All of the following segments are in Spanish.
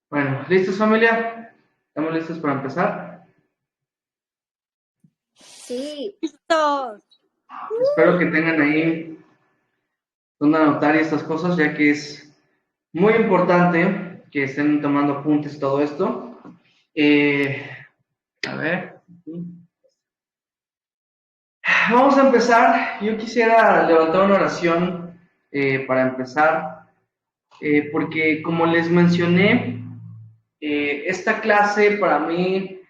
Bueno, ¿listos familia? ¿Estamos listos para empezar? Sí, listos. Espero que tengan ahí donde anotar estas cosas, ya que es muy importante que estén tomando apuntes y todo esto. Eh, a ver, vamos a empezar. Yo quisiera levantar una oración para empezar, porque como les mencioné, esta clase para mí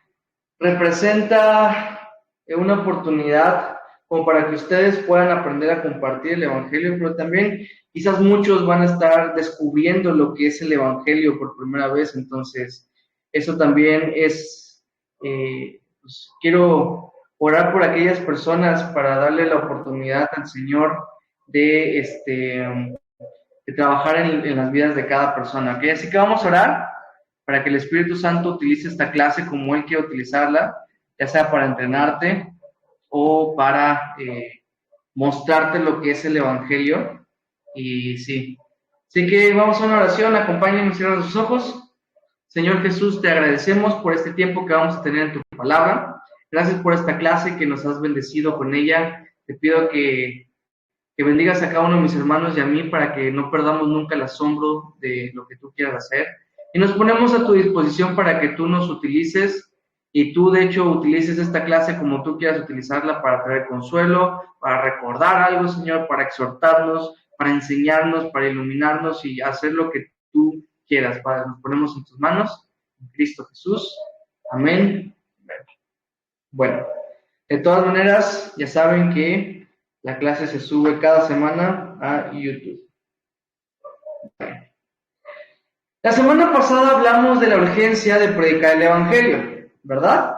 representa una oportunidad como para que ustedes puedan aprender a compartir el Evangelio, pero también quizás muchos van a estar descubriendo lo que es el Evangelio por primera vez, entonces eso también es, pues, quiero orar por aquellas personas para darle la oportunidad al Señor de, de trabajar en las vidas de cada persona, ¿ok? Así que vamos a orar para que el Espíritu Santo utilice esta clase como Él quiere utilizarla, ya sea para entrenarte o para mostrarte lo que es el Evangelio. Y sí, así que vamos a una oración, acompáñenme, cierren sus ojos. Señor Jesús, te agradecemos por este tiempo que vamos a tener en tu palabra. Gracias por esta clase que nos has bendecido con ella. Te pido que bendigas a cada uno de mis hermanos y a mí para que no perdamos nunca el asombro de lo que tú quieras hacer. Y nos ponemos a tu disposición para que tú nos utilices y tú, de hecho, utilices esta clase como tú quieras utilizarla para traer consuelo, para recordar algo, Señor, para exhortarnos, para enseñarnos, para iluminarnos y hacer lo que tú quieras, Padre. Nos ponemos en tus manos, en Cristo Jesús. Amén. Bueno, de todas maneras, ya saben que la clase se sube cada semana a YouTube. La semana pasada hablamos de la urgencia de predicar el Evangelio, ¿verdad?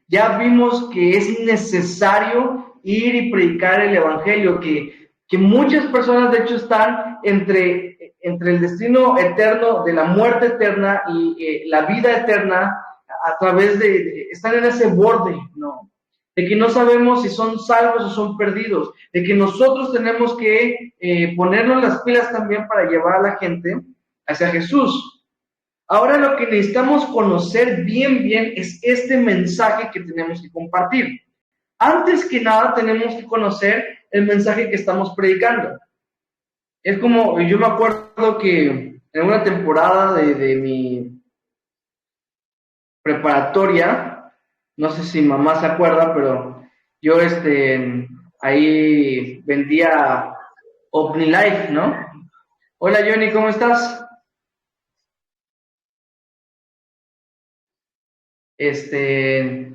Ya vimos que es necesario ir y predicar el Evangelio, que muchas personas de hecho están entre el destino eterno de la muerte eterna y la vida eterna a través están en ese borde, ¿no? De que no sabemos si son salvos o son perdidos, de que nosotros tenemos que ponernos las pilas también para llevar a la gente hacia Jesús. Ahora lo que necesitamos conocer bien es este mensaje que tenemos que compartir. Antes que nada tenemos que conocer el mensaje que estamos predicando. Es como, yo me acuerdo que en una temporada de mi preparatoria, no sé si mamá se acuerda, pero yo ahí vendía OmniLife, ¿no? Hola Johnny, ¿cómo estás? Este,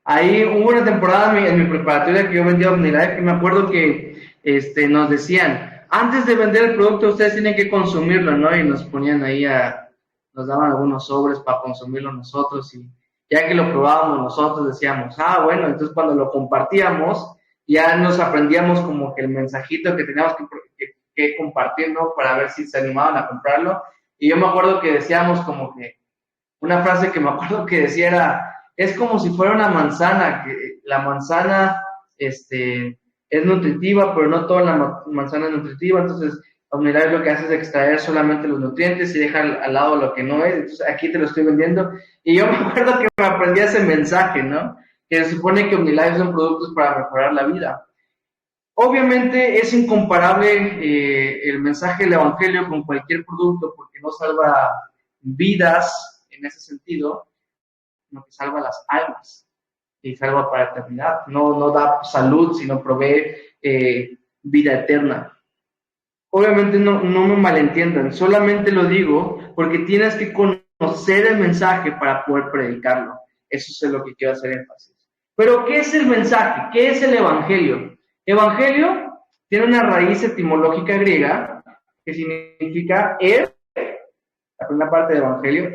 Ahí hubo una temporada en mi preparatoria que yo vendía OmniLife, que me acuerdo que nos decían, antes de vender el producto ustedes tienen que consumirlo, ¿no? Y nos ponían ahí nos daban algunos sobres para consumirlo nosotros y ya que lo probábamos nosotros decíamos, bueno, entonces cuando lo compartíamos ya nos aprendíamos como que el mensajito que teníamos que compartir, ¿no? Para ver si se animaban a comprarlo. Y yo me acuerdo que decíamos como que una frase que me acuerdo que decía era, es como si fuera una manzana, que la manzana es nutritiva, pero no toda la manzana es nutritiva, entonces Omnilife lo que hace es extraer solamente los nutrientes y deja al lado lo que no es, entonces aquí te lo estoy vendiendo, y yo me acuerdo que me aprendí ese mensaje, ¿no? Que se supone que Omnilife son productos para mejorar la vida. Obviamente es incomparable el mensaje del Evangelio con cualquier producto porque no salva vidas en ese sentido, sino que salva las almas y salva para eternidad. No da salud, sino provee vida eterna. Obviamente no me malentiendan, solamente lo digo porque tienes que conocer el mensaje para poder predicarlo. Eso es lo que quiero hacer énfasis. Pero, ¿qué es el mensaje? ¿Qué es el Evangelio? Evangelio tiene una raíz etimológica griega que significa la primera parte de Evangelio,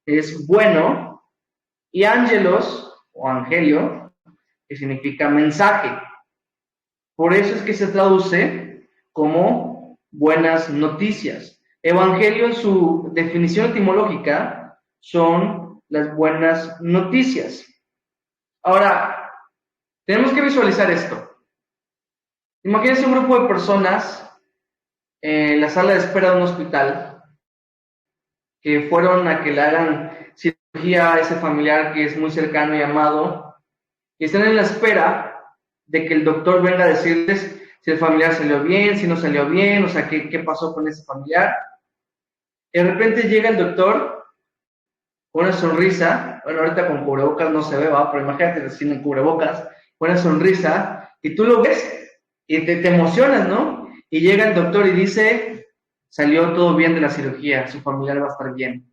es bueno, y ángelos, o angelio, que significa mensaje. Por eso es que se traduce como buenas noticias. Evangelio en su definición etimológica son las buenas noticias. Ahora, tenemos que visualizar esto. Imagínense un grupo de personas en la sala de espera de un hospital que fueron a que le hagan cirugía a ese familiar que es muy cercano y amado, y están en la espera de que el doctor venga a decirles si el familiar salió bien, si no salió bien, o sea, qué pasó con ese familiar. Y de repente llega el doctor con una sonrisa, bueno, ahorita con cubrebocas no se ve, ¿va? Pero imagínate recién en cubrebocas, con una sonrisa, y tú lo ves y te emocionas, ¿no? Y llega el doctor y dice, salió todo bien de la cirugía, su familiar va a estar bien.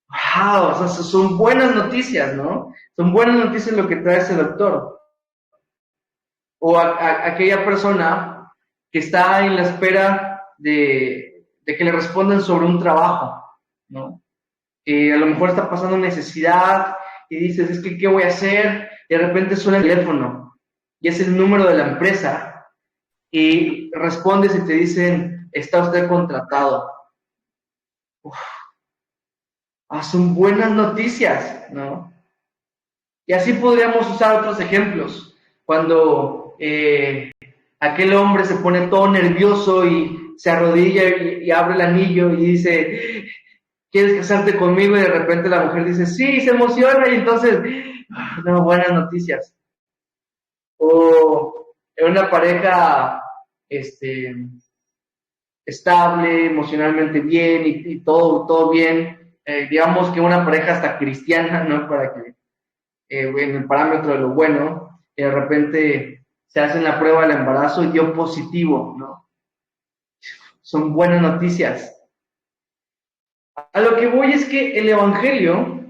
¡Wow! O sea, son buenas noticias, ¿no? Son buenas noticias lo que trae ese doctor. O aquella persona que está en la espera de que le respondan sobre un trabajo, ¿no? A lo mejor está pasando necesidad y dices, es que, ¿qué voy a hacer? Y de repente suena el teléfono y es el número de la empresa y respondes y te dicen, está usted contratado. Uf, son buenas noticias, ¿no? Y así podríamos usar otros ejemplos. Cuando aquel hombre se pone todo nervioso y se arrodilla y abre el anillo y dice, ¿quieres casarte conmigo? Y de repente la mujer dice, sí, se emociona y entonces, no, buenas noticias. O en una pareja estable, emocionalmente bien y todo bien, digamos que una pareja hasta cristiana, ¿no? Para que en el parámetro de lo bueno, y de repente se hacen la prueba del embarazo y dio positivo, ¿no? Son buenas noticias. A lo que voy es que el Evangelio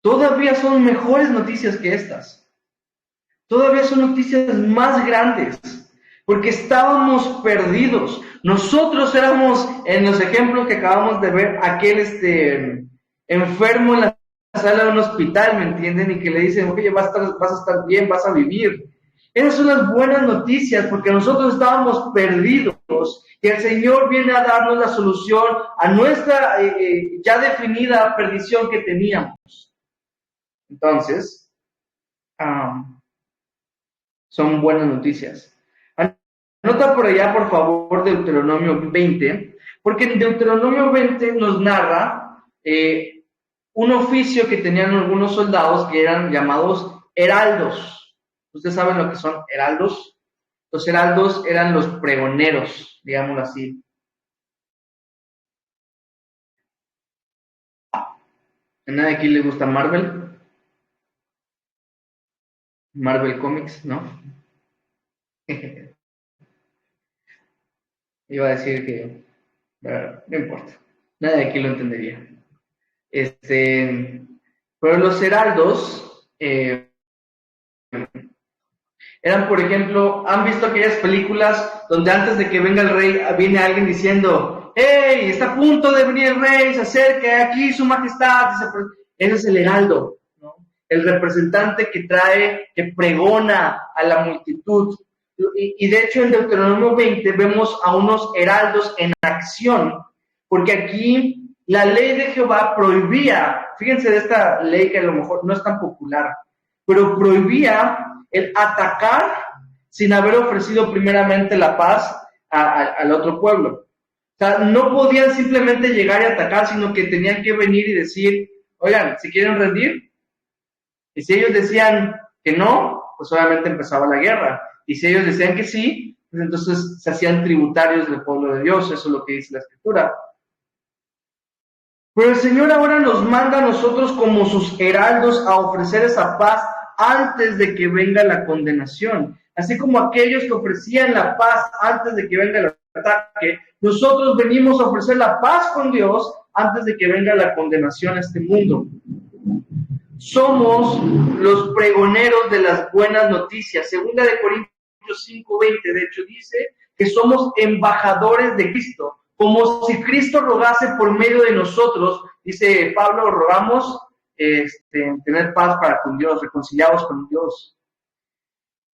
todavía son mejores noticias que estas. Todavía son noticias más grandes, porque estábamos perdidos. Nosotros éramos, en los ejemplos que acabamos de ver, aquel enfermo en la sala de un hospital, ¿me entienden? Y que le dicen, oye, vas a estar bien, vas a vivir. Esas son las buenas noticias, porque nosotros estábamos perdidos y el Señor viene a darnos la solución a nuestra ya definida perdición que teníamos. Entonces, son buenas noticias. Anota por allá, por favor, Deuteronomio 20, porque en Deuteronomio 20 nos narra un oficio que tenían algunos soldados que eran llamados heraldos. ¿Ustedes saben lo que son heraldos? Los heraldos eran los pregoneros, digámoslo así. ¿A nadie aquí le gusta Marvel? Marvel Comics, ¿no? Iba a decir que, no importa, nadie aquí lo entendería. Pero los heraldos eran, por ejemplo, ¿han visto aquellas películas donde antes de que venga el rey viene alguien diciendo, ¡hey! Está a punto de venir el rey, se acerca aquí su majestad. Ese es el heraldo, ¿no? El representante que trae, que pregona a la multitud. Y de hecho en Deuteronomio 20 vemos a unos heraldos en acción, porque aquí la ley de Jehová prohibía, fíjense de esta ley que a lo mejor no es tan popular, pero prohibía el atacar sin haber ofrecido primeramente la paz al otro pueblo. O sea, no podían simplemente llegar y atacar, sino que tenían que venir y decir, oigan, ¿se quieren rendir? Y si ellos decían que no, pues obviamente empezaba la guerra. Y si ellos decían que sí, pues entonces se hacían tributarios del pueblo de Dios, eso es lo que dice la Escritura. Pero el Señor ahora nos manda a nosotros como sus heraldos a ofrecer esa paz antes de que venga la condenación. Así como aquellos que ofrecían la paz antes de que venga el ataque, nosotros venimos a ofrecer la paz con Dios antes de que venga la condenación a este mundo. Somos los pregoneros de las buenas noticias. Segunda de Corintios 5:20, de hecho, dice que somos embajadores de Cristo, como si Cristo rogase por medio de nosotros. Dice Pablo, rogamos tener paz para con Dios, reconciliados con Dios.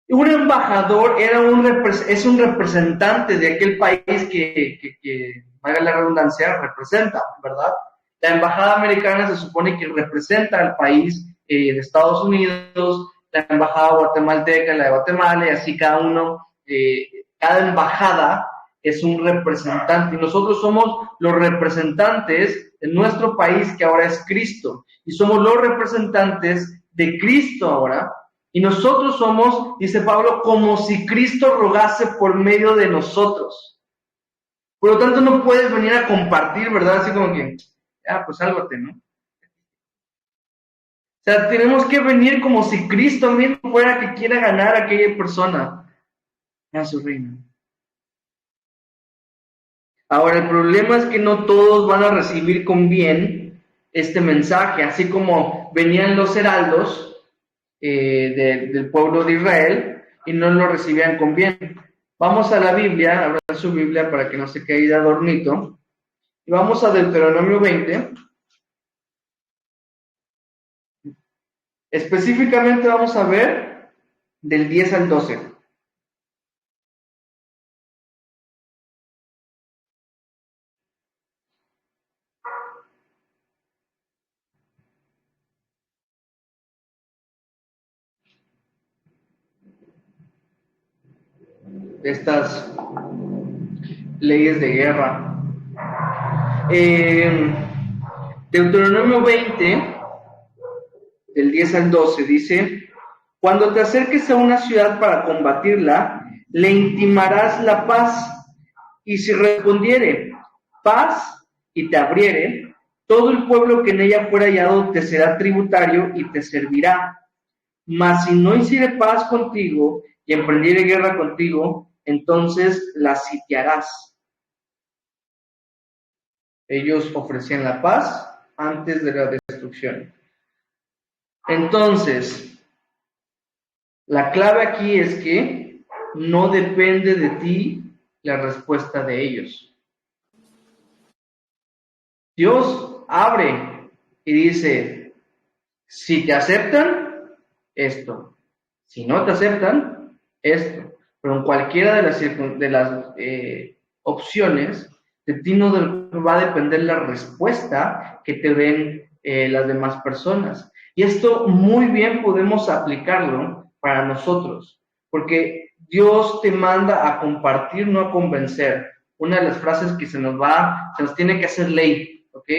Un embajador es un representante de aquel país que valga la redundancia, representa, ¿verdad? La embajada americana se supone que representa al país de Estados Unidos, la embajada guatemalteca, la de Guatemala, y así cada embajada es un representante y nosotros somos los representantes de nuestro país que ahora es Cristo y somos los representantes de Cristo ahora y nosotros somos, dice Pablo, como si Cristo rogase por medio de nosotros. Por lo tanto no puedes venir a compartir, ¿verdad? Así como que, pues sálvate, ¿no? O sea, tenemos que venir como si Cristo mismo fuera que quiera ganar a aquella persona a su reino. Ahora, el problema es que no todos van a recibir con bien este mensaje, así como venían los heraldos del pueblo de Israel y no lo recibían con bien. Vamos a la Biblia, abran su Biblia para que no se quede ahí de adornito, y vamos a Deuteronomio 20. Específicamente vamos a ver del 10 al 12. Estas leyes de guerra. Deuteronomio 20, del 10 al 12, dice: cuando te acerques a una ciudad para combatirla, le intimarás la paz, y si respondiere paz y te abriere, todo el pueblo que en ella fuera hallado te será tributario y te servirá. Mas si no hiciere paz contigo y emprendiere guerra contigo, entonces la sitiarás. Ellos ofrecían la paz antes de la destrucción. Entonces, la clave aquí es que no depende de ti la respuesta de ellos. Dios abre y dice, si te aceptan, esto. Si no te aceptan, esto. Pero en cualquiera de las opciones, de ti no va a depender la respuesta que te den las demás personas. Y esto muy bien podemos aplicarlo para nosotros, porque Dios te manda a compartir, no a convencer. Una de las frases que se nos tiene que hacer ley, ¿ok?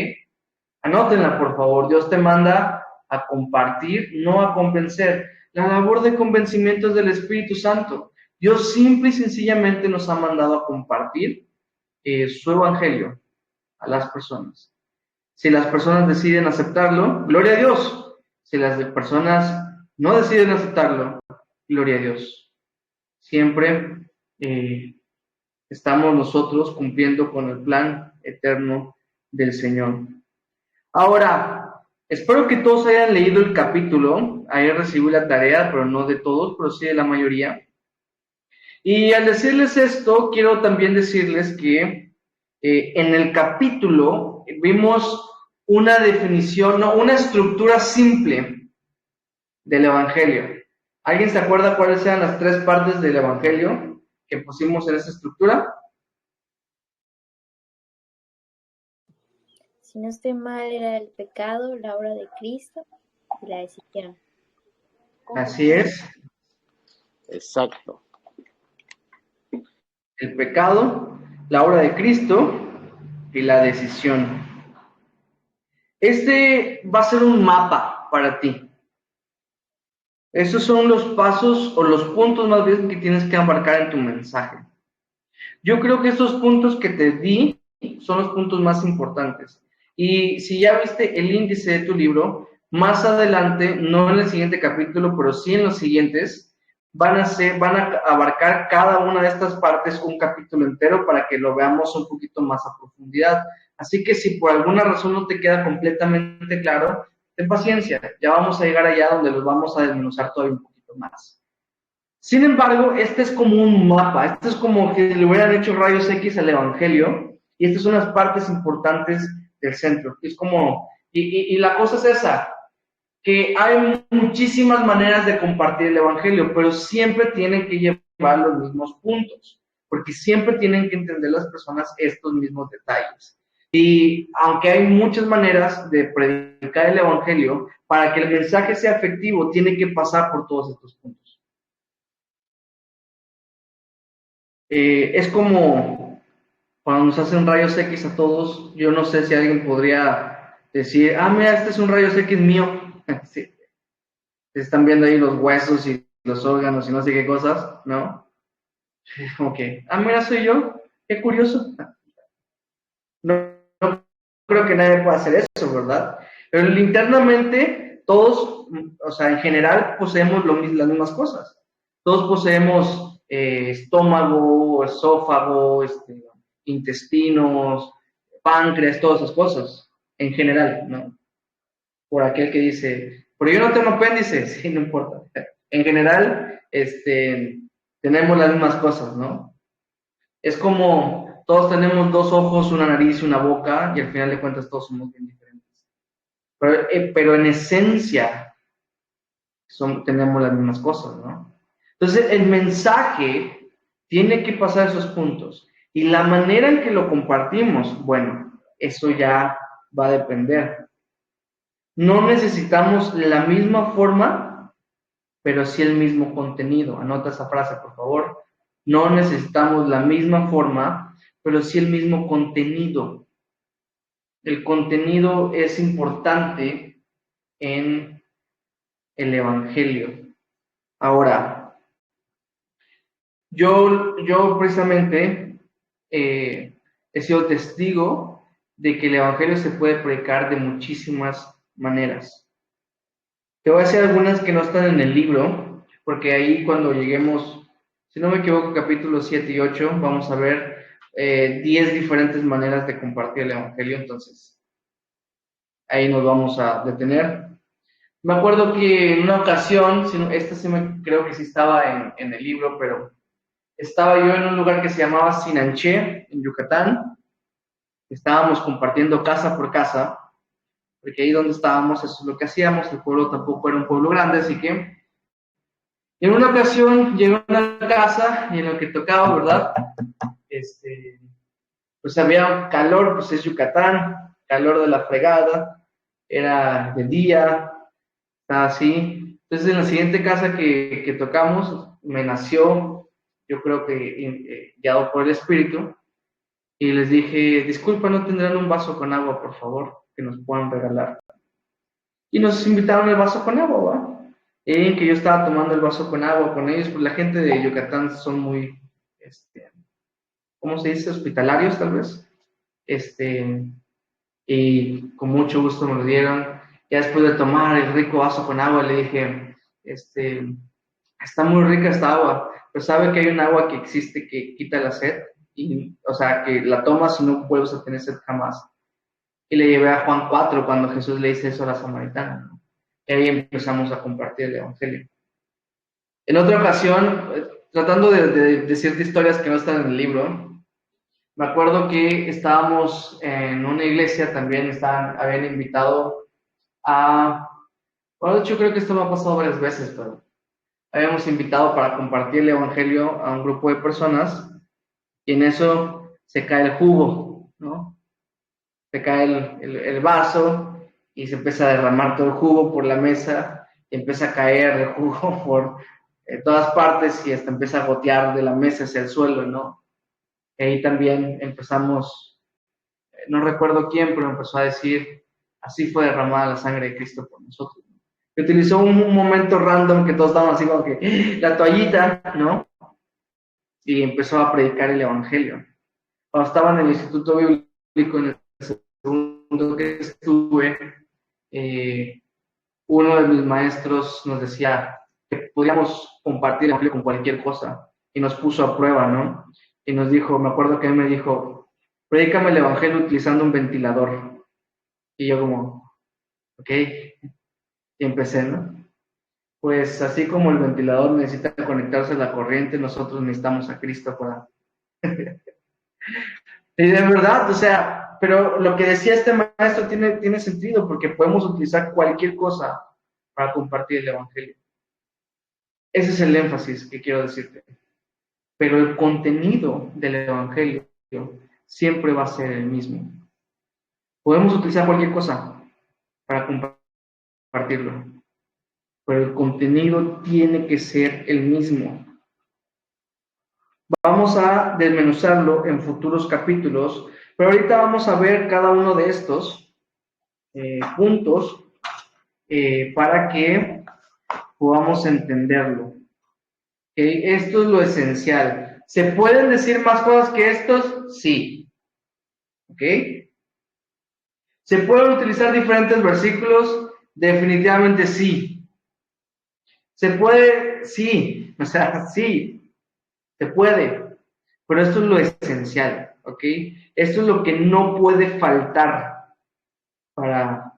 Anótenla, por favor. Dios te manda a compartir, no a convencer. La labor de convencimiento es del Espíritu Santo. Dios simple y sencillamente nos ha mandado a compartir su evangelio a las personas. Si las personas deciden aceptarlo, gloria a Dios. Si las personas no deciden aceptarlo, gloria a Dios. Siempre estamos nosotros cumpliendo con el plan eterno del Señor. Ahora, espero que todos hayan leído el capítulo. Ayer recibí la tarea, pero no de todos, pero sí de la mayoría. Y al decirles esto, quiero también decirles que en el capítulo vimos una definición, no, una estructura simple del Evangelio. ¿Alguien se acuerda cuáles eran las 3 partes del Evangelio que pusimos en esa estructura? Si no estoy mal, era el pecado, la obra de Cristo y la decisión. Así es. Exacto. El pecado, la obra de Cristo y la decisión. Este va a ser un mapa para ti. Esos son los pasos o los puntos más bien que tienes que abarcar en tu mensaje. Yo creo que estos puntos que te di son los puntos más importantes. Y si ya viste el índice de tu libro, más adelante, no en el siguiente capítulo, pero sí en los siguientes, van a abarcar cada una de estas partes un capítulo entero para que lo veamos un poquito más a profundidad. Así que si por alguna razón no te queda completamente claro, ten paciencia, ya vamos a llegar allá donde los vamos a desmenuzar todavía un poquito más. Sin embargo, este es como un mapa, este es como que le hubieran hecho rayos X al Evangelio, y estas son las partes importantes del centro. Es como, y la cosa es esa, que hay muchísimas maneras de compartir el Evangelio, pero siempre tienen que llevar los mismos puntos, porque siempre tienen que entender las personas estos mismos detalles. Y aunque hay muchas maneras de predicar el Evangelio, para que el mensaje sea efectivo, tiene que pasar por todos estos puntos. Es como cuando nos hacen rayos X a todos, yo no sé si alguien podría decir, mira, este es un rayos X mío. Sí, se están viendo ahí los huesos y los órganos y no sé qué cosas, ¿no? Es como que, mira, soy yo, qué curioso. No, no creo que nadie pueda hacer eso, ¿verdad? Pero internamente, todos, o sea, en general, poseemos las mismas cosas. Todos poseemos estómago, esófago, intestinos, páncreas, todas esas cosas, en general, ¿no? Por aquel que dice, pero yo no tengo apéndice, sí, no importa. En general, tenemos las mismas cosas, ¿no? Es como todos tenemos dos ojos, una nariz y una boca, y al final de cuentas todos somos bien diferentes. Pero en esencia tenemos las mismas cosas, ¿no? Entonces el mensaje tiene que pasar esos puntos. Y la manera en que lo compartimos, bueno, eso ya va a depender. No necesitamos la misma forma, pero sí el mismo contenido. Anota esa frase, por favor. No necesitamos la misma forma, pero sí el mismo contenido. El contenido es importante en el Evangelio. Ahora, yo precisamente he sido testigo de que el Evangelio se puede predicar de muchísimas maneras. Te voy a decir algunas que no están en el libro, porque ahí cuando lleguemos, si no me equivoco, capítulos 7 y 8, vamos a ver 10 diferentes maneras de compartir el Evangelio, entonces ahí nos vamos a detener. Me acuerdo que en una ocasión, esta sí creo que sí estaba en el libro, pero estaba yo en un lugar que se llamaba Sinanché, en Yucatán. Estábamos compartiendo casa por casa, porque ahí donde estábamos, eso es lo que hacíamos. El pueblo tampoco era un pueblo grande, así que en una ocasión llegué a una casa y en lo que tocaba, ¿verdad? Pues había calor, pues es Yucatán, calor de la fregada, era de día, estaba así. Entonces en la siguiente casa que tocamos, me nació, yo creo que guiado por el Espíritu, y les dije, disculpa, ¿no tendrán un vaso con agua, por favor, que nos puedan regalar? Y nos invitaron el vaso con agua, ¿va? Y que yo estaba tomando el vaso con agua con ellos, pues la gente de Yucatán son muy, ¿cómo se dice? Hospitalarios, tal vez. Y con mucho gusto me lo dieron. Ya después de tomar el rico vaso con agua, le dije, está muy rica esta agua, pero sabe que hay un agua que existe que quita la sed, y, o sea, que la tomas y no vuelves a tener sed jamás. Y le llevé a Juan 4 cuando Jesús le dice eso a la samaritana, ¿no? Y ahí empezamos a compartir el Evangelio. En otra ocasión, tratando de decirte historias que no están en el libro, me acuerdo que estábamos en una iglesia, también habían invitado bueno, de hecho creo que esto me ha pasado varias veces, pero habíamos invitado para compartir el Evangelio a un grupo de personas y en eso se cae el jugo, ¿no? Se cae el vaso y se empieza a derramar todo el jugo por la mesa y empieza a caer el jugo por todas partes y hasta empieza a gotear de la mesa hacia el suelo, ¿no? Y ahí también empezamos, no recuerdo quién, pero empezó a decir, así fue derramada la sangre de Cristo por nosotros. Y utilizó un momento random que todos estaban así como que, la toallita, ¿no? Y empezó a predicar el Evangelio. Cuando estaba en el Instituto Bíblico, en el segundo que estuve, uno de mis maestros nos decía que podíamos compartir el Evangelio con cualquier cosa y nos puso a prueba, ¿no? Y nos dijo, me acuerdo que él me dijo, predícame el Evangelio utilizando un ventilador. Y yo como, ok, y empecé, ¿no? Pues así como el ventilador necesita conectarse a la corriente, nosotros necesitamos a Cristo para... Y de verdad, o sea, pero lo que decía este maestro tiene sentido, porque podemos utilizar cualquier cosa para compartir el Evangelio. Ese es el énfasis que quiero decirte. Pero el contenido del Evangelio siempre va a ser el mismo. Podemos utilizar cualquier cosa para compartirlo, pero el contenido tiene que ser el mismo. Vamos a desmenuzarlo en futuros capítulos, pero ahorita vamos a ver cada uno de estos puntos para que podamos entenderlo. ¿Okay? Esto es lo esencial. ¿Se pueden decir más cosas que estos? Sí. ¿Ok? ¿Se pueden utilizar diferentes versículos? Definitivamente sí. ¿Se puede? Sí. O sea, sí. Se puede. Pero esto es lo esencial. ¿Ok? Esto es lo que no puede faltar para...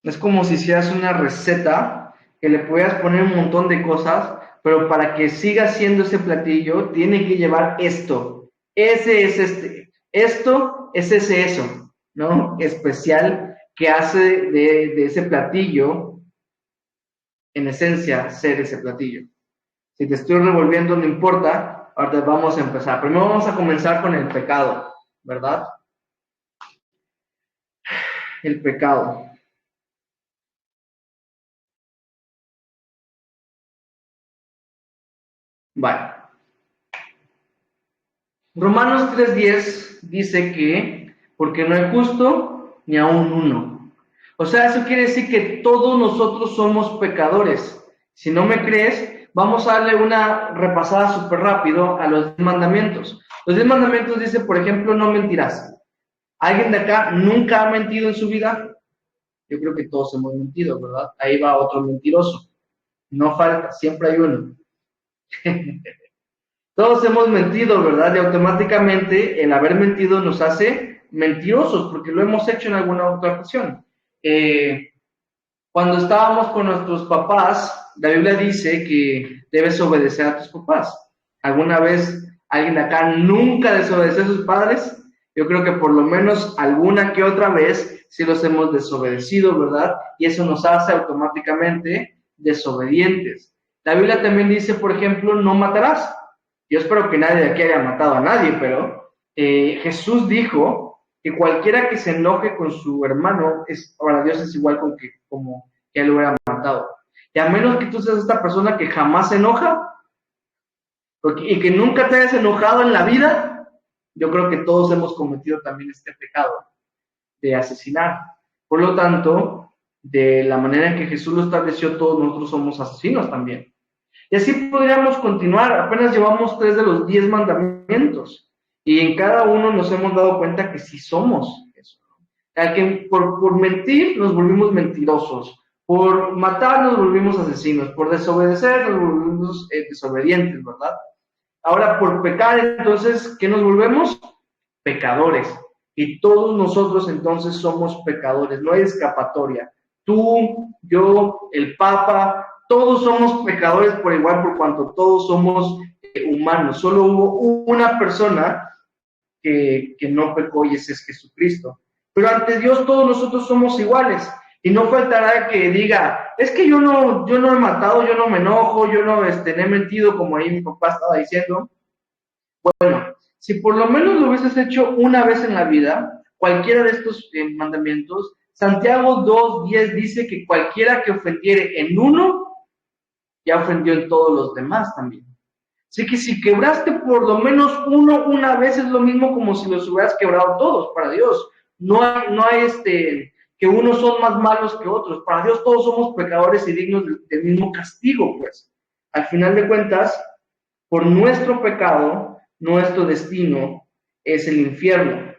Es como si hicieras una receta que le pudieras poner un montón de cosas, pero para que siga siendo ese platillo, tiene que llevar esto. Ese es esto es eso, ¿no? Especial que hace de ese platillo, en esencia, ser ese platillo. Si te estoy revolviendo, no importa, ahora vamos a empezar. Primero vamos a comenzar con el pecado, ¿verdad? El pecado. Vale. Romanos 3:10 dice que porque no hay justo ni aún uno. O sea, eso quiere decir que todos nosotros somos pecadores. Si no me crees, vamos a darle una repasada súper rápido a los 10 mandamientos. Los 10 mandamientos dice, por ejemplo, no mentirás. ¿Alguien de acá nunca ha mentido en su vida? Yo creo que todos hemos mentido, ¿verdad? Ahí va otro mentiroso. No falta, siempre hay uno. Todos hemos mentido, ¿verdad? Y automáticamente el haber mentido nos hace mentirosos, porque lo hemos hecho en alguna otra ocasión. Cuando estábamos con nuestros papás, la Biblia dice que debes obedecer a tus papás. ¿Alguna vez alguien de acá nunca desobedeció a sus padres? Yo creo que por lo menos alguna que otra vez sí los hemos desobedecido, ¿verdad? Y eso nos hace automáticamente desobedientes. La Biblia también dice, por ejemplo, no matarás. Yo espero que nadie de aquí haya matado a nadie, pero Jesús dijo que cualquiera que se enoje con su hermano, para Dios es igual como que él lo hubiera matado. Y a menos que tú seas esta persona que jamás se enoja, y que nunca te hayas enojado en la vida, yo creo que todos hemos cometido también este pecado de asesinar. Por lo tanto, de la manera en que Jesús lo estableció, todos nosotros somos asesinos también. Y así podríamos continuar. Apenas llevamos 3 de los 10 mandamientos. Y en cada uno nos hemos dado cuenta que sí somos eso. Que por mentir nos volvimos mentirosos. Por matar nos volvimos asesinos. Por desobedecer nos volvimos desobedientes, ¿verdad? Ahora, por pecar, entonces, ¿qué nos volvemos? Pecadores. Y todos nosotros entonces somos pecadores. No hay escapatoria. Tú, yo, el Papa, todos somos pecadores por igual, por cuanto todos somos humanos. Solo hubo una persona que no pecó y ese es Jesucristo. Pero ante Dios todos nosotros somos iguales. Y no faltará que diga, es que yo no he matado, yo no me enojo, yo no he mentido, como ahí mi papá estaba diciendo. Bueno, si por lo menos lo hubieses hecho una vez en la vida, cualquiera de estos mandamientos, Santiago 2:10 dice que cualquiera que ofendiere en uno, ya ofendió en todos los demás también. Así que si quebraste por lo menos uno una vez, es lo mismo como si los hubieras quebrado todos, para Dios. No hay que unos son más malos que otros. Para Dios todos somos pecadores y dignos del mismo castigo, pues. Al final de cuentas, por nuestro pecado, nuestro destino es el infierno.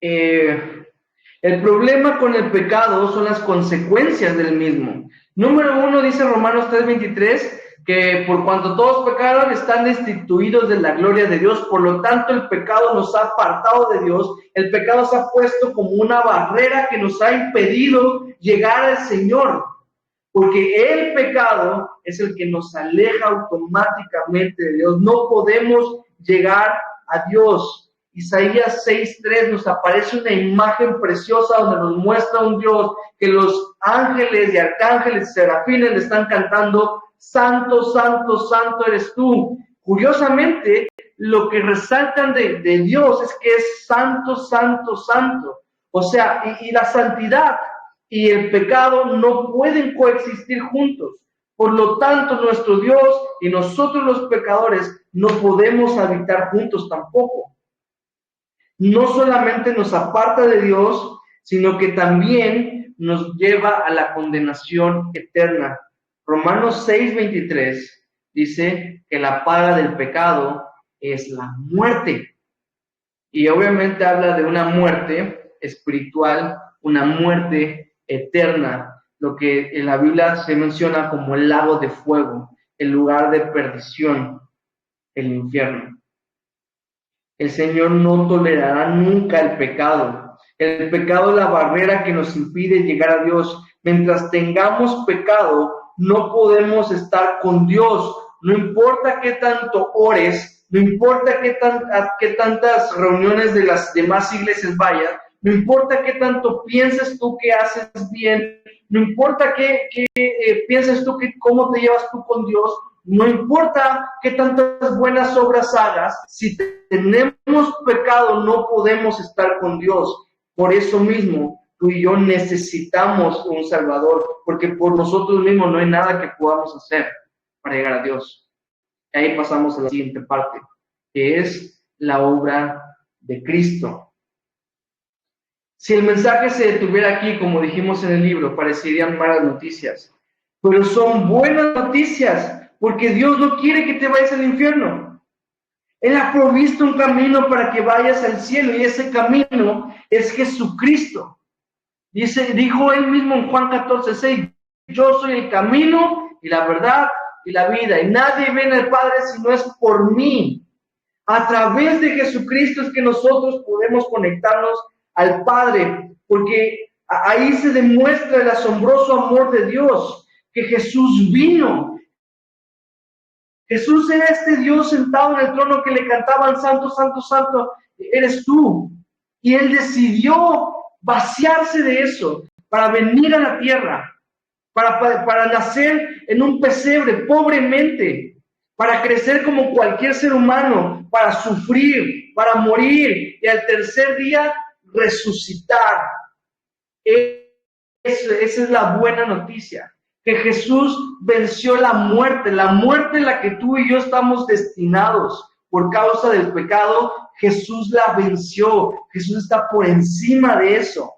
El problema con el pecado son las consecuencias del mismo. Número 1, dice Romanos 3:23, que por cuanto todos pecaron, están destituidos de la gloria de Dios. Por lo tanto, el pecado nos ha apartado de Dios. El pecado se ha puesto como una barrera que nos ha impedido llegar al Señor. Porque el pecado es el que nos aleja automáticamente de Dios. No podemos llegar a Dios. Isaías 6:3 nos aparece una imagen preciosa donde nos muestra un Dios que los ángeles y arcángeles y serafines le están cantando, santo, santo, santo eres tú. Curiosamente, lo que resaltan de Dios es que es santo, santo, santo. O sea, y la santidad y el pecado no pueden coexistir juntos. Por lo tanto, nuestro Dios y nosotros los pecadores no podemos habitar juntos tampoco. No solamente nos aparta de Dios, sino que también nos lleva a la condenación eterna. Romanos 6:23 dice que la paga del pecado es la muerte. Y obviamente habla de una muerte espiritual, una muerte eterna, lo que en la Biblia se menciona como el lago de fuego, el lugar de perdición, el infierno. El Señor no tolerará nunca el pecado. El pecado es la barrera que nos impide llegar a Dios. Mientras tengamos pecado, no podemos estar con Dios. No importa qué tanto ores, no importa qué tantas reuniones de las demás iglesias vayas, no importa qué tanto pienses tú que haces bien, no importa qué pienses tú que cómo te llevas tú con Dios, no importa qué tantas buenas obras hagas, si tenemos pecado no podemos estar con Dios. Por eso mismo, tú y yo necesitamos un Salvador, porque por nosotros mismos no hay nada que podamos hacer para llegar a Dios. Y ahí pasamos a la siguiente parte, que es la obra de Cristo. Si el mensaje se detuviera aquí, como dijimos en el libro, parecerían malas noticias, pero son buenas noticias, porque Dios no quiere que te vayas al infierno. Él ha provisto un camino para que vayas al cielo, y ese camino es Jesucristo. Dijo él mismo en Juan 14:6, yo soy el camino y la verdad y la vida, y nadie viene al Padre si no es por mí. A través de Jesucristo es que nosotros podemos conectarnos al Padre, porque ahí se demuestra el asombroso amor de Dios, que Jesús vino. Jesús era este Dios sentado en el trono que le cantaban, santo, santo, santo, eres tú. Y Él decidió vaciarse de eso para venir a la tierra, para nacer en un pesebre pobremente, para crecer como cualquier ser humano, para sufrir, para morir y al tercer día resucitar. Esa es la buena noticia. Que Jesús venció la muerte en la que tú y yo estamos destinados por causa del pecado. Jesús la venció. Jesús está por encima de eso.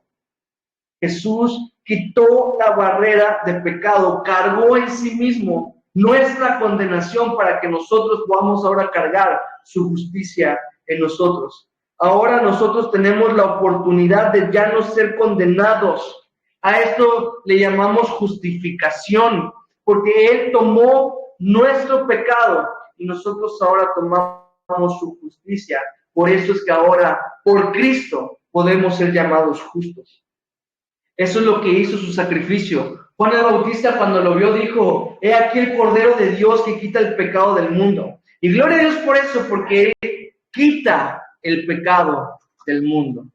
Jesús quitó la barrera de pecado, cargó en sí mismo nuestra condenación para que nosotros podamos ahora cargar su justicia en nosotros. Ahora nosotros tenemos la oportunidad de ya no ser condenados. A esto le llamamos justificación, porque Él tomó nuestro pecado y nosotros ahora tomamos su justicia. Por eso es que ahora, por Cristo, podemos ser llamados justos. Eso es lo que hizo su sacrificio. Juan el Bautista, cuando lo vio, dijo, he aquí el Cordero de Dios que quita el pecado del mundo. Y gloria a Dios por eso, porque Él quita el pecado del mundo.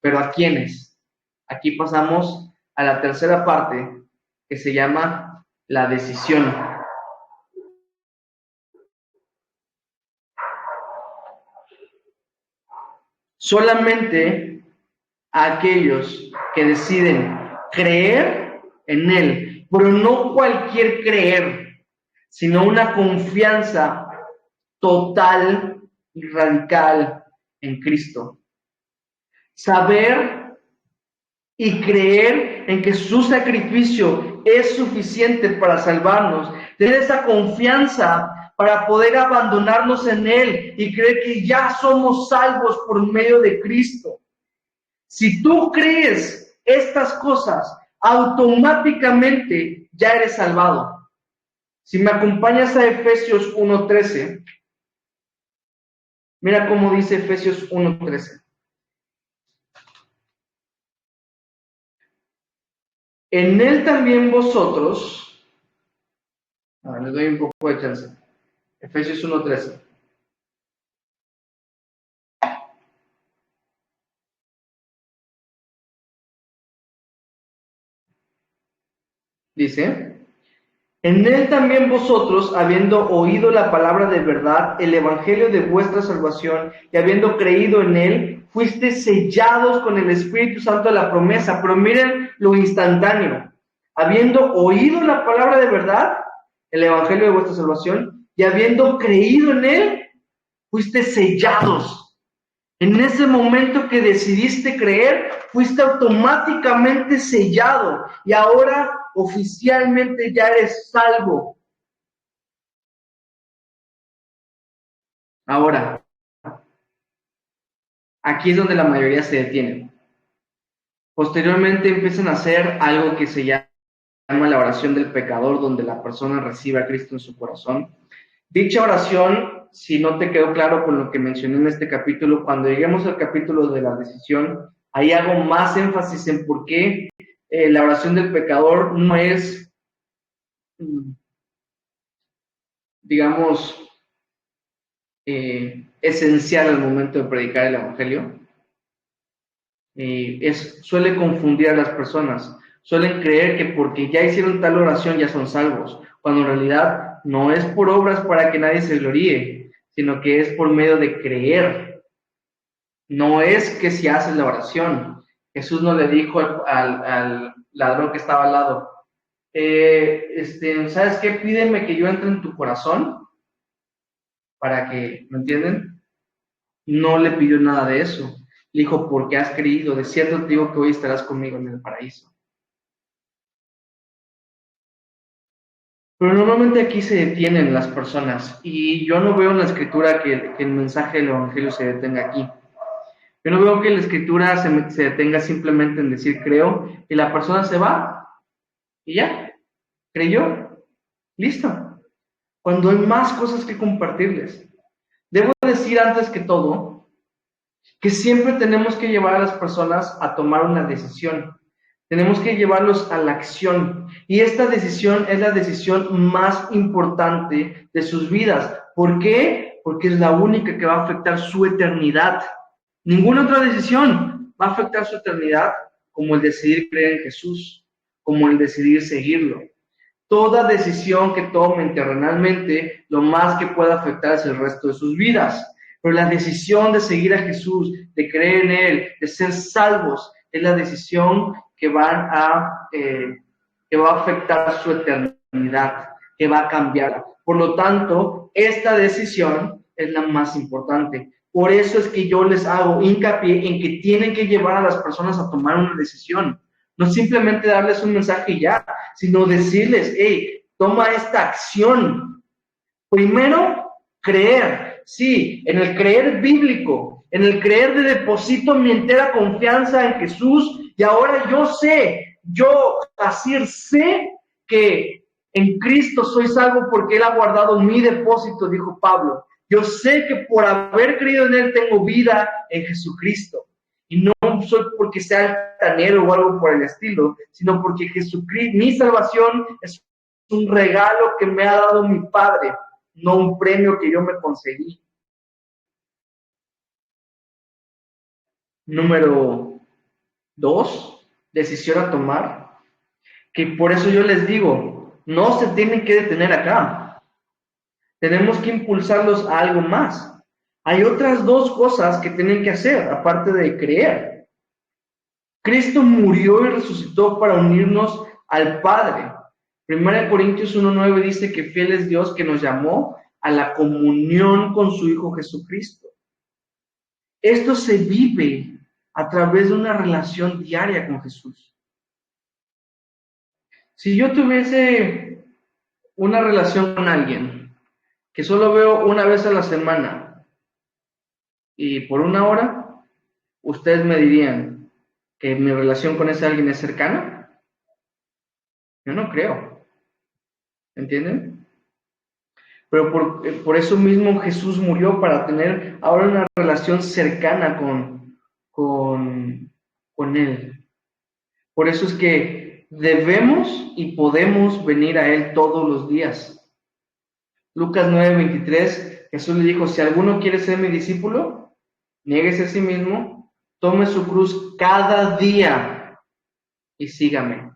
¿Pero a quiénes? Aquí pasamos a la tercera parte, que se llama la decisión. Solamente a aquellos que deciden creer en Él, pero no cualquier creer, sino una confianza total y radical en Cristo. Saber y creer en que su sacrificio es suficiente para salvarnos, tener esa confianza para poder abandonarnos en Él y creer que ya somos salvos por medio de Cristo. Si tú crees estas cosas, automáticamente ya eres salvado. Si me acompañas a Efesios 1:13, mira cómo dice Efesios 1:13. En Él también vosotros, les doy un poco de chance. Efesios 1:13. Dice, en Él también vosotros, habiendo oído la palabra de verdad, el evangelio de vuestra salvación, y habiendo creído en Él, fuiste sellados con el Espíritu Santo de la promesa. Pero miren lo instantáneo. habiendo oído la palabra de verdad, el evangelio de vuestra salvación, y habiendo creído en él, fuiste sellados. En ese momento que decidiste creer, fuiste automáticamente sellado y ahora oficialmente ya eres salvo. Ahora, aquí es donde la mayoría se detienen. Posteriormente empiezan a hacer algo que se llama la oración del pecador, donde la persona recibe a Cristo en su corazón. Dicha oración, si no te quedó claro con lo que mencioné en este capítulo, cuando lleguemos al capítulo de la decisión, ahí hago más énfasis en por qué la oración del pecador no es, digamos, esencial al momento de predicar el evangelio. Suele confundir a las personas. Suelen creer que porque ya hicieron tal oración ya son salvos, cuando en realidad no es por obras para que nadie se gloríe, sino que es por medio de creer. No es que si haces la oración. Jesús no le dijo al ladrón que estaba al lado, ¿sabes qué? Pídeme que yo entre en tu corazón para que, ¿me entienden? No le pidió nada de eso. Le dijo, porque has creído, de cierto te digo que hoy estarás conmigo en el paraíso. Pero normalmente aquí se detienen las personas y yo no veo en la escritura que el mensaje del evangelio se detenga aquí. Yo no veo que la escritura se detenga simplemente en decir creo y la persona se va y ya, creyó, listo. Cuando hay más cosas que compartirles. Debo decir antes que todo que siempre tenemos que llevar a las personas a tomar una decisión. Tenemos que llevarlos a la acción. Y esta decisión es la decisión más importante de sus vidas. ¿Por qué? Porque es la única que va a afectar su eternidad. Ninguna otra decisión va a afectar su eternidad como el decidir creer en Jesús, como el decidir seguirlo. Toda decisión que tomen terrenalmente, lo más que pueda afectar es el resto de sus vidas. Pero la decisión de seguir a Jesús, de creer en Él, de ser salvos, es la decisión que va a afectar su eternidad, que va a cambiar. Por lo tanto, esta decisión es la más importante. Por eso es que yo les hago hincapié en que tienen que llevar a las personas a tomar una decisión. No simplemente darles un mensaje y ya, sino decirles, hey, toma esta acción. Primero, creer. Sí, en el creer bíblico, en el creer de deposito mi entera confianza en Jesús y ahora yo, Asir, sé que en Cristo soy salvo porque Él ha guardado mi depósito, dijo Pablo. Yo sé que por haber creído en Él tengo vida en Jesucristo. Y no soy porque sea altanero o algo por el estilo, sino porque Jesucristo, mi salvación es un regalo que me ha dado mi Padre, no un premio que yo me conseguí. Número 2, decisión a tomar, que por eso yo les digo, no se tienen que detener acá. Tenemos que impulsarlos a algo más. Hay otras dos cosas que tienen que hacer, aparte de creer. Cristo murió y resucitó para unirnos al Padre. 1 Corintios 1:9 dice que fiel es Dios que nos llamó a la comunión con su Hijo Jesucristo. Esto se vive a través de una relación diaria con Jesús. Si yo tuviese una relación con alguien que solo veo una vez a la semana y por una hora, ustedes me dirían que mi relación con ese alguien es cercana. Yo no creo. ¿Entienden? Pero por eso mismo Jesús murió para tener ahora una relación cercana con Él. Por eso es que debemos y podemos venir a Él todos los días. Lucas 9:23, Jesús le dijo, si alguno quiere ser mi discípulo, niéguese a sí mismo, tome su cruz cada día y sígame.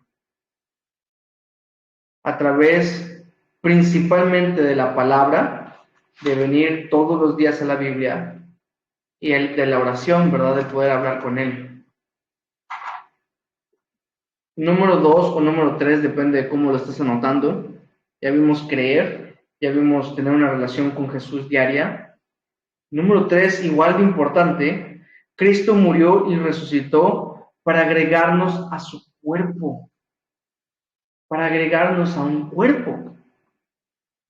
A través principalmente de la palabra, de venir todos los días a la Biblia y de la oración, ¿verdad? De poder hablar con Él. Número 2 o número 3, depende de cómo lo estés anotando. Ya vimos creer, ya vimos tener una relación con Jesús diaria. Número 3, igual de importante, Cristo murió y resucitó para agregarnos a su cuerpo, para agregarnos a un cuerpo.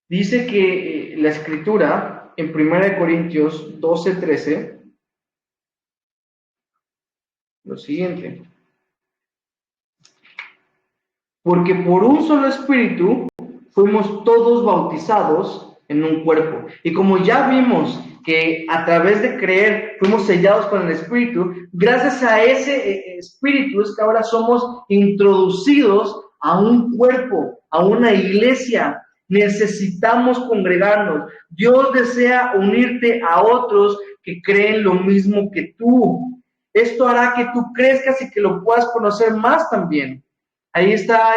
Dice que la Escritura, en 1 Corintios 12:13, lo siguiente: porque por un solo Espíritu fuimos todos bautizados en un cuerpo. Y como ya vimos que a través de creer fuimos sellados con el Espíritu, gracias a ese Espíritu es que ahora somos introducidos a un cuerpo, a una iglesia. Necesitamos congregarnos. Dios desea unirte a otros que creen lo mismo que tú. Esto hará que tú crezcas y que lo puedas conocer más también. Ahí está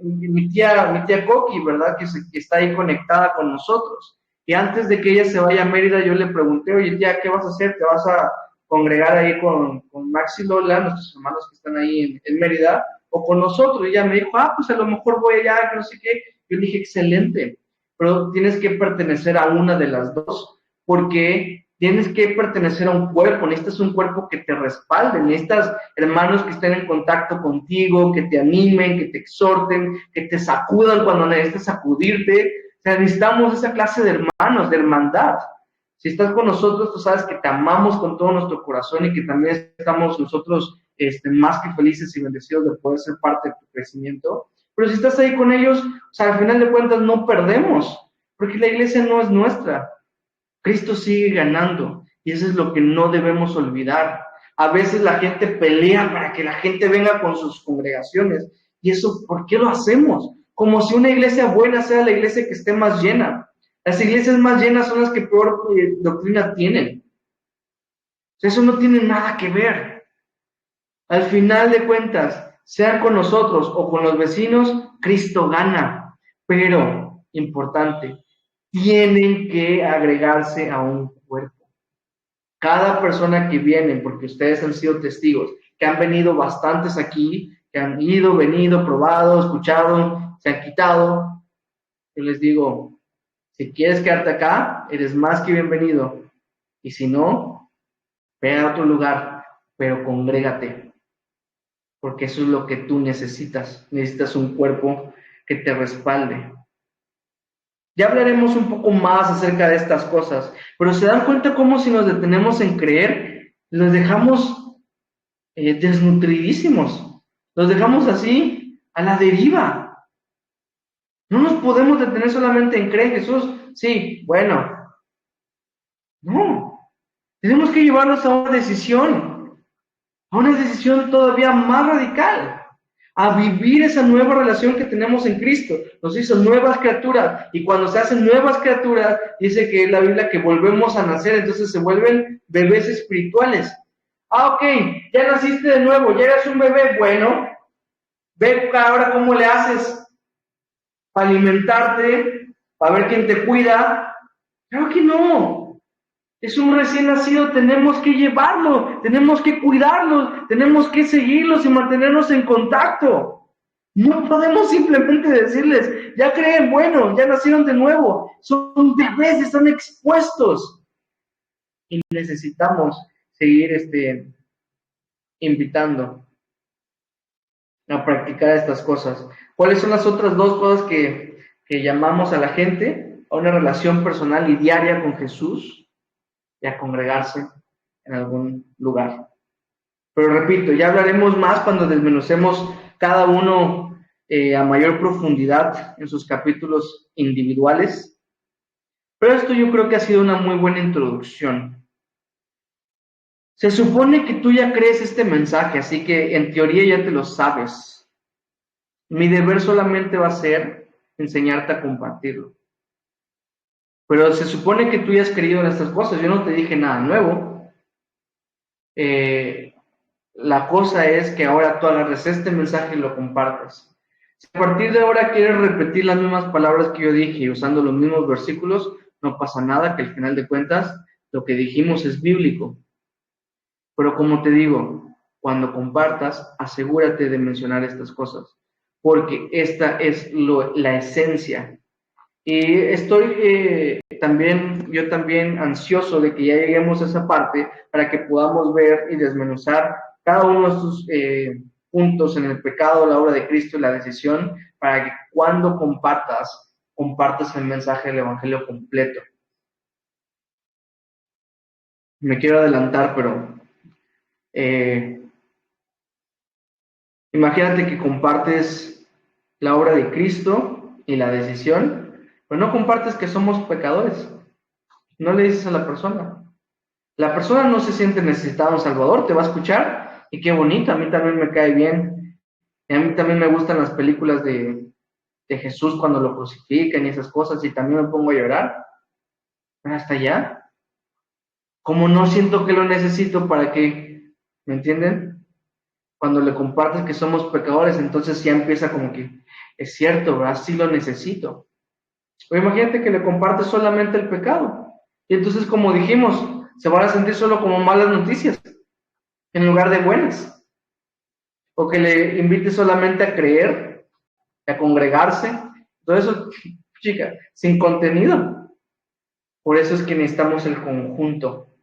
mi tía Coqui, ¿verdad? Que está ahí conectada con nosotros. Y antes de que ella se vaya a Mérida, yo le pregunté: oye, tía, ¿qué vas a hacer? ¿Te vas a congregar ahí con Max y Lola, nuestros hermanos que están ahí en Mérida, o con nosotros? Y ella me dijo: pues a lo mejor voy allá, que no sé qué. Yo le dije: excelente, pero tienes que pertenecer a una de las dos, porque tienes que pertenecer a un cuerpo, necesitas un cuerpo que te respalde, necesitas hermanos que estén en contacto contigo, que te animen, que te exhorten, que te sacudan cuando necesitas sacudirte. O sea, necesitamos esa clase de hermanos, de hermandad. Si estás con nosotros, tú sabes que te amamos con todo nuestro corazón y que también estamos nosotros más que felices y bendecidos de poder ser parte de tu crecimiento. Pero si estás ahí con ellos, o sea, al final de cuentas no perdemos, porque la iglesia no es nuestra. Cristo sigue ganando y eso es lo que no debemos olvidar. A veces la gente pelea para que la gente venga con sus congregaciones. ¿Y eso por qué lo hacemos? Como si una iglesia buena sea la iglesia que esté más llena. Las iglesias más llenas son las que peor doctrina tienen. Eso no tiene nada que ver. Al final de cuentas, sea con nosotros o con los vecinos, Cristo gana. Pero, importante, tienen que agregarse a un cuerpo. Cada persona que viene, porque ustedes han sido testigos, que han venido bastantes aquí, que han ido, venido, probado, escuchado, se han quitado, yo les digo: si quieres quedarte acá, eres más que bienvenido. Y si no, ve a otro lugar, pero congrégate, porque eso es lo que tú necesitas. Necesitas un cuerpo que te respalde. Ya hablaremos un poco más acerca de estas cosas, pero se dan cuenta cómo si nos detenemos en creer, los dejamos desnutridísimos, los dejamos así a la deriva. No nos podemos detener solamente en creer: Jesús, sí, bueno, no, tenemos que llevarlos a una decisión todavía más radical, a vivir esa nueva relación que tenemos en Cristo. Nos hizo nuevas criaturas, y cuando se hacen nuevas criaturas, dice que es la Biblia que volvemos a nacer, entonces se vuelven bebés espirituales. Ok, ya naciste de nuevo, ya eres un bebé, bueno, ve ahora cómo le haces para alimentarte, para ver quién te cuida. Claro que no. Es un recién nacido, tenemos que llevarlo, tenemos que cuidarlo, tenemos que seguirlos y mantenernos en contacto. No podemos simplemente decirles: ya creen, bueno, ya nacieron de nuevo. Son bebés, están expuestos. Y necesitamos seguir invitando a practicar estas cosas. ¿Cuáles son las otras dos cosas que llamamos a la gente? A una relación personal y diaria con Jesús, y a congregarse en algún lugar. Pero repito, ya hablaremos más cuando desmenucemos cada uno a mayor profundidad en sus capítulos individuales. Pero esto yo creo que ha sido una muy buena introducción. Se supone que tú ya crees este mensaje, así que en teoría ya te lo sabes. Mi deber solamente va a ser enseñarte a compartirlo. Pero se supone que tú ya has creído en estas cosas. Yo no te dije nada nuevo. La cosa es que ahora tú agarres este mensaje y lo compartas. Si a partir de ahora quieres repetir las mismas palabras que yo dije y usando los mismos versículos, no pasa nada, que al final de cuentas lo que dijimos es bíblico. Pero como te digo, cuando compartas, asegúrate de mencionar estas cosas, porque esta es la esencia. Y estoy yo también ansioso de que ya lleguemos a esa parte para que podamos ver y desmenuzar cada uno de estos puntos en el pecado, la obra de Cristo y la decisión, para que cuando compartas el mensaje del Evangelio completo. Me quiero adelantar, pero imagínate que compartes la obra de Cristo y la decisión, pero no compartes que somos pecadores. No le dices a la persona. La persona no se siente necesitada de un Salvador, te va a escuchar y qué bonito, a mí también me cae bien. Y a mí también me gustan las películas de Jesús cuando lo crucifican y esas cosas, y también me pongo a llorar. Pero hasta allá, como no siento que lo necesito para que, ¿me entienden? Cuando le compartes que somos pecadores, entonces ya empieza como que, es cierto, ¿verdad? Sí lo necesito. O imagínate que le compartes solamente el pecado. Y entonces, como dijimos, se van a sentir solo como malas noticias, en lugar de buenas. O que le invites solamente a creer, a congregarse. Todo eso, chica, sin contenido. Por eso es que necesitamos el conjunto.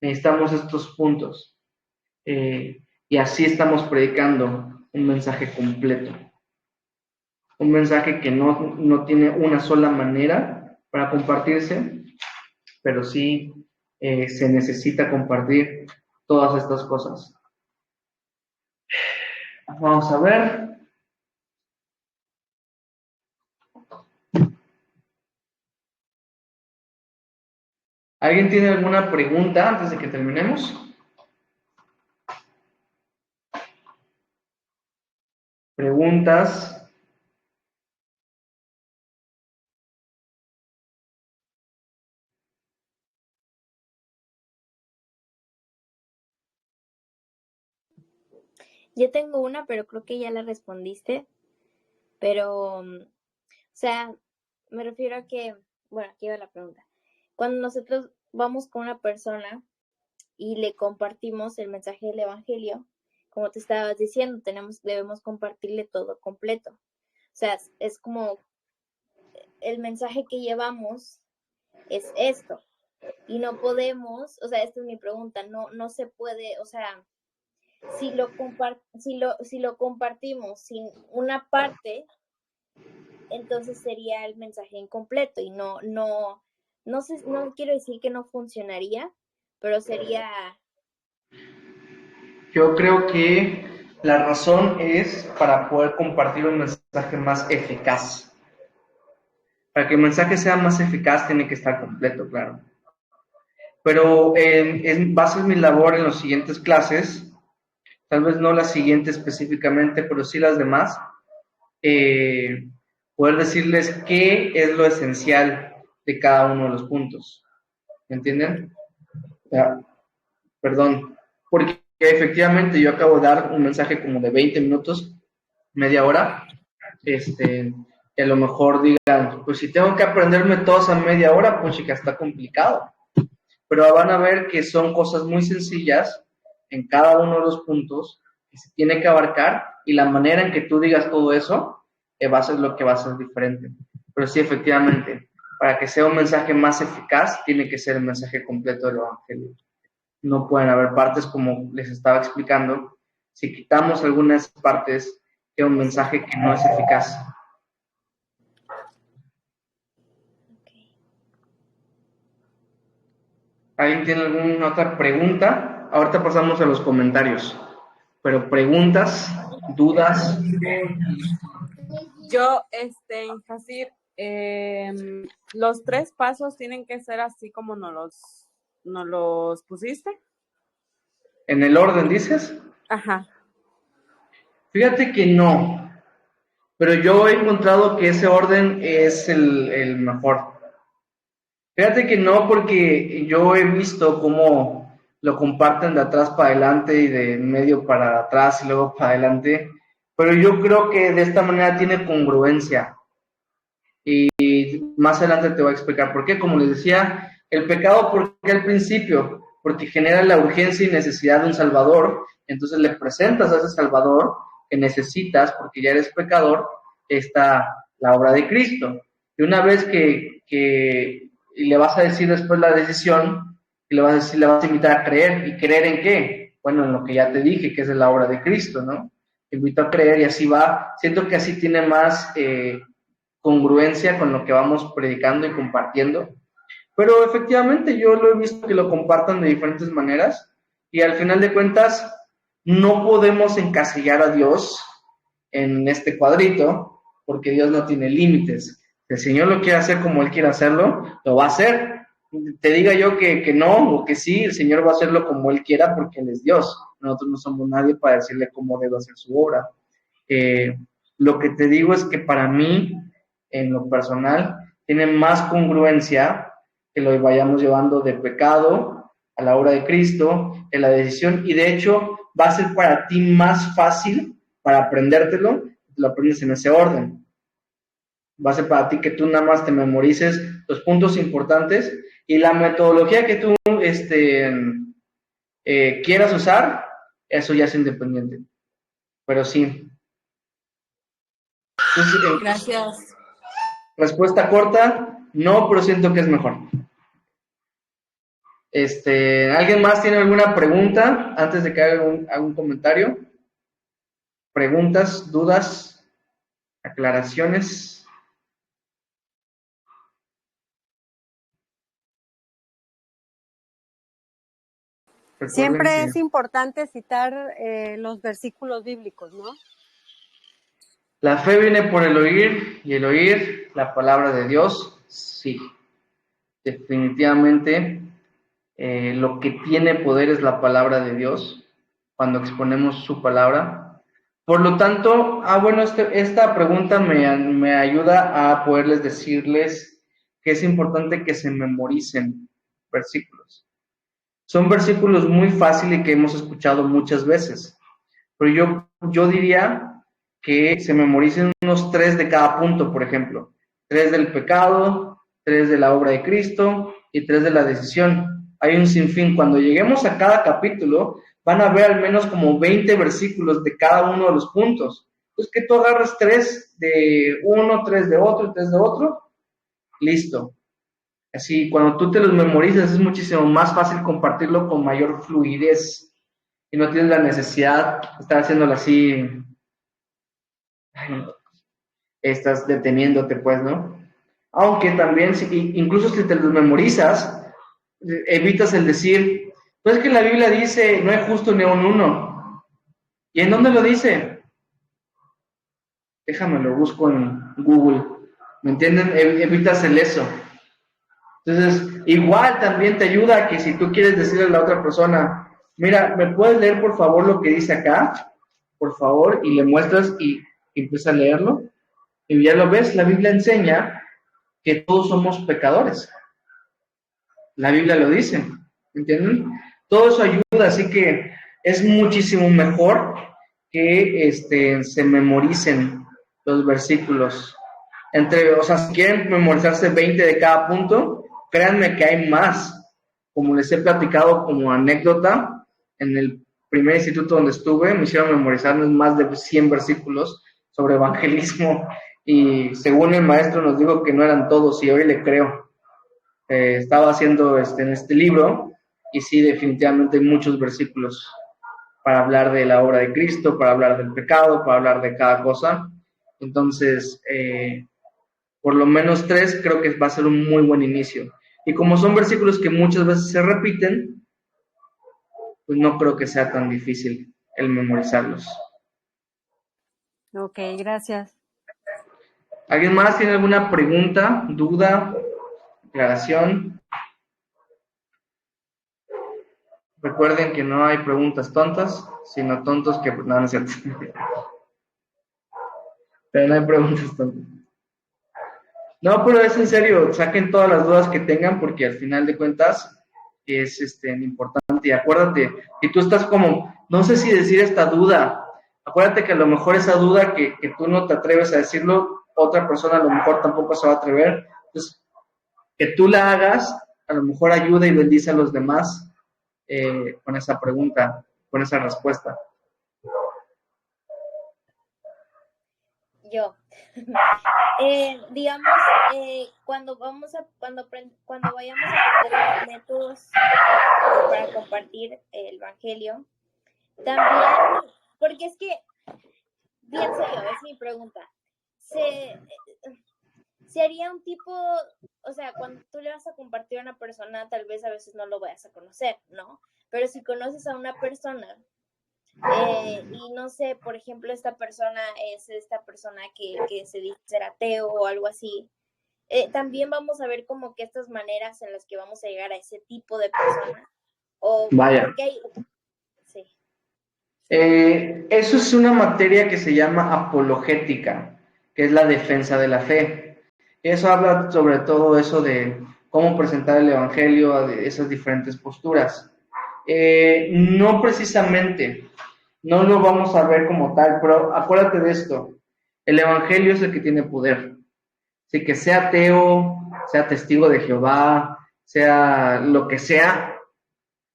Necesitamos estos puntos. Y así estamos predicando un mensaje completo. Un mensaje que no tiene una sola manera para compartirse, pero sí se necesita compartir todas estas cosas. Vamos a ver. ¿Alguien tiene alguna pregunta antes de que terminemos? Preguntas. Yo tengo una, pero creo que ya la respondiste. Pero, o sea, me refiero a que, bueno, aquí va la pregunta. Cuando nosotros vamos con una persona y le compartimos el mensaje del Evangelio, como te estabas diciendo, debemos compartirle todo completo. O sea, es como el mensaje que llevamos es esto. Y no podemos, o sea, esta es mi pregunta, no se puede, o sea, si lo compartimos sin una parte, entonces sería el mensaje incompleto y no sé, no quiero decir que no funcionaría, pero sería... Yo creo que la razón es para poder compartir un mensaje más eficaz. Para que el mensaje sea más eficaz tiene que estar completo, claro. Pero va a ser mi labor en las siguientes clases, tal vez no la siguiente específicamente, pero sí las demás, poder decirles qué es lo esencial de cada uno de los puntos. ¿Me entienden? Ya, perdón, porque efectivamente yo acabo de dar un mensaje como de 20 minutos, media hora, que a lo mejor digan, pues si tengo que aprenderme todos a media hora, pues chica, está complicado. Pero van a ver que son cosas muy sencillas en cada uno de los puntos que se tiene que abarcar, y la manera en que tú digas todo eso va a ser lo que va a ser diferente. Pero sí, efectivamente, para que sea un mensaje más eficaz, tiene que ser el mensaje completo del Evangelio. No pueden haber partes, como les estaba explicando. Si quitamos algunas partes, queda un mensaje que no es eficaz. ¿Alguien tiene alguna otra pregunta? Ahorita pasamos a los comentarios. Pero preguntas, dudas. Yo, Jacir, los 3 pasos tienen que ser así como nos los pusiste. ¿En el orden dices? Ajá. Fíjate que no, pero yo he encontrado que ese orden es el mejor. Fíjate que no, porque yo he visto cómo lo comparten de atrás para adelante y de medio para atrás y luego para adelante, pero yo creo que de esta manera tiene congruencia. Y más adelante te voy a explicar por qué. Como les decía, el pecado, ¿por qué al principio? Porque genera la urgencia y necesidad de un Salvador, Entonces le presentas a ese Salvador que necesitas, porque ya eres pecador, está la obra de Cristo. Y una vez que le vas a decir después la decisión, y le vas a invitar a creer. ¿Y creer en qué? Bueno, en lo que ya te dije, que es la obra de Cristo, ¿no? Te invito a creer y así va. Siento que así tiene más congruencia con lo que vamos predicando y compartiendo. Pero efectivamente yo lo he visto que lo compartan de diferentes maneras y al final de cuentas no podemos encasillar a Dios en este cuadrito porque Dios no tiene límites. Si el Señor lo quiere hacer como Él quiere hacerlo, lo va a hacer. Te diga yo que no o que sí, el Señor va a hacerlo como Él quiera porque Él es Dios. Nosotros no somos nadie para decirle cómo debe hacer su obra. Lo que te digo es que para mí, en lo personal, tiene más congruencia que lo vayamos llevando de pecado a la obra de Cristo, en la decisión, y de hecho va a ser para ti más fácil para aprendértelo, lo aprendes en ese orden. Va a ser para ti que tú nada más te memorices los puntos importantes y la metodología que tú quieras usar, eso ya es independiente. Pero sí. Entonces, Gracias. Respuesta corta, no, pero siento que es mejor. ¿Alguien más tiene alguna pregunta antes de que haga algún comentario? ¿Preguntas, dudas, aclaraciones? Siempre es importante citar los versículos bíblicos, ¿no? La fe viene por el oír y el oír la palabra de Dios. Sí, definitivamente lo que tiene poder es la palabra de Dios cuando exponemos su palabra. Por lo tanto, esta pregunta me ayuda a poderles decirles que es importante que se memoricen versículos. Son versículos muy fáciles y que hemos escuchado muchas veces, pero yo diría que se memoricen unos 3 de cada punto, por ejemplo. 3 del pecado, 3 de la obra de Cristo y 3 de la decisión. Hay un sinfín. Cuando lleguemos a cada capítulo, van a ver al menos como 20 versículos de cada uno de los puntos. Entonces, que tú agarres 3 de uno, 3 de otro, 3 de otro, listo. Así, cuando tú te los memorizas, es muchísimo más fácil compartirlo con mayor fluidez y no tienes la necesidad de estar haciéndolo así, estás deteniéndote, pues, ¿no? Aunque también, incluso si te los memorizas, evitas el decir, pues es que la Biblia dice, no hay justo ni un uno. ¿Y en dónde lo dice? Déjame, lo busco en Google. ¿Me entienden? Evitas el eso. Entonces, igual también te ayuda a que si tú quieres decirle a la otra persona, mira, ¿me puedes leer por favor lo que dice acá? Por favor, y le muestras y empieza a leerlo. Y ya lo ves, la Biblia enseña que todos somos pecadores. La Biblia lo dice, ¿entienden? Todo eso ayuda, así que es muchísimo mejor que se memoricen los versículos. O sea, si quieren memorizarse 20 de cada punto, créanme que hay más. Como les he platicado como anécdota, en el primer instituto donde estuve, me hicieron memorizarnos más de 100 versículos sobre evangelismo, y según el maestro nos dijo que no eran todos, y hoy le creo. Estaba haciendo en este libro, y sí, definitivamente hay muchos versículos para hablar de la obra de Cristo, para hablar del pecado, para hablar de cada cosa. Entonces, por lo menos 3 creo que va a ser un muy buen inicio. Y como son versículos que muchas veces se repiten, pues no creo que sea tan difícil el memorizarlos. Ok, gracias. ¿Alguien más tiene alguna pregunta, duda, aclaración? Recuerden que no hay preguntas tontas, sino tontos que... No, no es cierto. Pero no hay preguntas tontas. No, pero es en serio, saquen todas las dudas que tengan porque al final de cuentas es importante. Y acuérdate, si tú estás como, no sé si decir esta duda, acuérdate que a lo mejor esa duda que tú no te atreves a decirlo, otra persona a lo mejor tampoco se va a atrever. Entonces, que tú la hagas, a lo mejor ayuda y bendice a los demás con esa pregunta. con esa respuesta. Yo. Digamos, cuando vayamos a aprender los métodos para compartir el evangelio, también, porque es que, pienso yo, es mi pregunta, sería un tipo, o sea, cuando tú le vas a compartir a una persona, tal vez a veces no lo vayas a conocer, ¿no? Pero si conoces a una persona, y no sé, por ejemplo, esta persona es esta persona que se dice ser ateo o algo así, también vamos a ver como que estas maneras en las que vamos a llegar a ese tipo de persona. O Vaya. porque hay... Sí. Eso es una materia que se llama apologética, que es la defensa de la fe. Eso habla sobre todo eso de cómo presentar el evangelio, de esas diferentes posturas. No precisamente, no lo vamos a ver como tal, pero acuérdate de esto, el evangelio es el que tiene poder. Así que sea ateo, sea testigo de Jehová, sea lo que sea,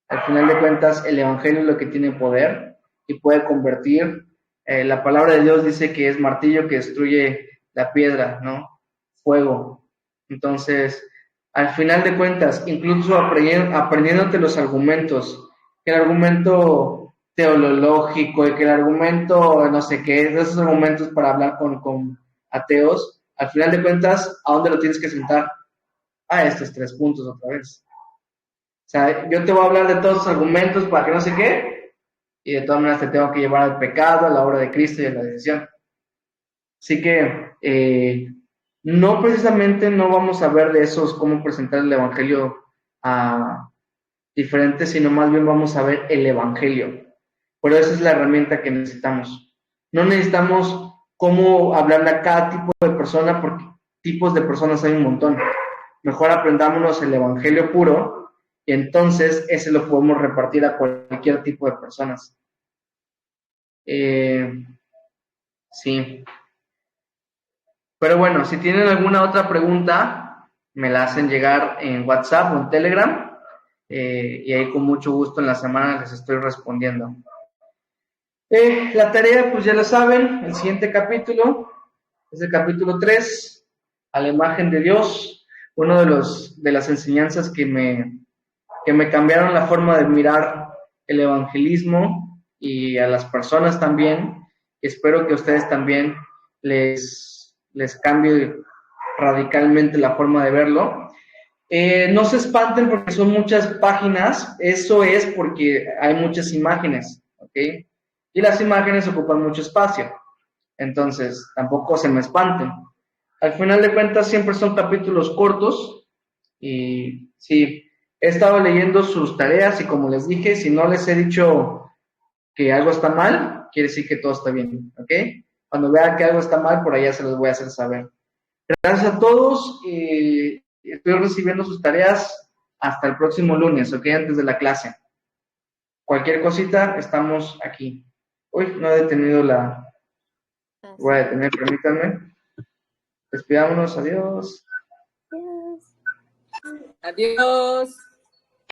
al final de cuentas el evangelio es lo que tiene poder y puede convertir. La palabra de Dios dice que es martillo que destruye la piedra, ¿no? Fuego. Entonces, al final de cuentas, incluso aprendiéndote los argumentos, que el argumento teológico y que el argumento, no sé qué, esos argumentos para hablar con ateos, al final de cuentas, ¿a dónde lo tienes que sentar? A estos 3 puntos otra vez. O sea, yo te voy a hablar de todos los argumentos para que no sé qué, y de todas maneras te tengo que llevar al pecado, a la obra de Cristo y a la decisión. Así que, no precisamente no vamos a ver de esos cómo presentar el evangelio a diferentes, sino más bien vamos a ver el evangelio. Pero esa es la herramienta que necesitamos. No necesitamos cómo hablarle a cada tipo de persona, porque tipos de personas hay un montón. Mejor aprendámonos el evangelio puro y entonces ese lo podemos repartir a cualquier tipo de personas. Sí. Pero bueno, si tienen alguna otra pregunta, me la hacen llegar en WhatsApp o en Telegram, y ahí con mucho gusto en la semana les estoy respondiendo. La tarea, pues ya lo saben, el siguiente capítulo es el capítulo 3, a la imagen de Dios, uno de las enseñanzas que me cambiaron la forma de mirar el evangelismo y a las personas también. Espero que a ustedes también les cambie radicalmente la forma de verlo. No se espanten porque son muchas páginas, eso es porque hay muchas imágenes, ¿ok? Y las imágenes ocupan mucho espacio, entonces tampoco se me espanten. Al final de cuentas siempre son capítulos cortos y sí, he estado leyendo sus tareas y como les dije, si no les he dicho que algo está mal, quiere decir que todo está bien, ¿ok? Cuando vea que algo está mal, por allá se los voy a hacer saber. Gracias a todos, estoy recibiendo sus tareas hasta el próximo lunes, ¿ok? Antes de la clase. Cualquier cosita, estamos aquí. Uy, no he detenido la... Voy a detener, permítanme. Despidámonos, adiós. Yes. Adiós.